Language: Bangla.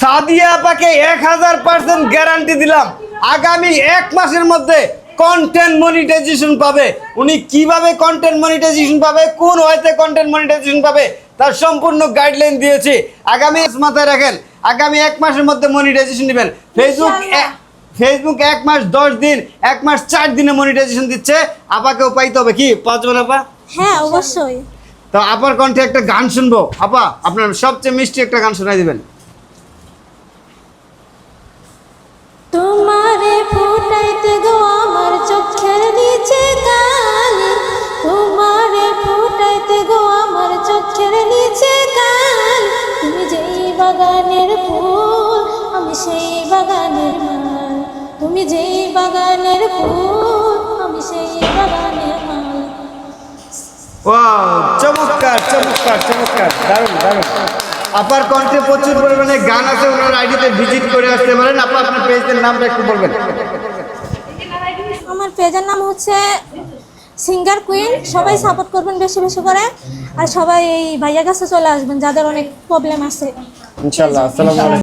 সাদিয়া আপাকে 1000% গ্যারান্টি দিলাম আগামী 1 মাসের মধ্যে কন্টেন্ট মনিটাইজেশন পাবে। উনি কিভাবে কন্টেন্ট মনিটাইজেশন পাবে, কোন ওয়েতে কন্টেন্ট মনিটাইজেশন পাবে তার সম্পূর্ণ গাইডলাইন দিয়েছি। আগামী মাথায় রাখেন, আগামী 1 মাসের মধ্যে মনিটাইজেশন দিবেন। ফেসবুক 1 মাস 10 দিন, 1 মাস 4 দিনে মনিটাইজেশন দিচ্ছে। আপাকেও পাইতে হবে কি, পাঁচজন আপা? হ্যাঁ অবশ্যই। তো আপার কণ্ঠে একটা গান শুনবো। আপা আপনার সবচেয়ে মিষ্টি একটা গান শোনাই দিবেন। তোমারে ফুটাইতে গো আমার চোখের নিচে কালি, তোমারে ফুটাইতে গো আমার চোখের নিচে কালি, তুমি যেই বাগানের ফুল আমি সেই বাগানের মাল, তুমি যেই বাগানের ফুল আমি সেই বাগানের মাল। ওয়াও, চমৎকার চমৎকার চমৎকার, দারুণ দারুণ। আপার কণ্ঠে প্রচুর পরিমাণে গান আছে, ওনার আইডিতে ভিজিট করে আসতে পারেন। আপা আপনার পেজের নামটা একটু বলবেন। আমার পেজের নাম হচ্ছে সিঙ্গার কুইন। সবাই সাপোর্ট করবেন বেশি বেশি করে, আর সবাই এই ভাইয়ার কাছে চলে আসবেন যাদের অনেক প্রবলেম আছে। ইনশাআল্লাহ। আসসালামু আলাইকুম।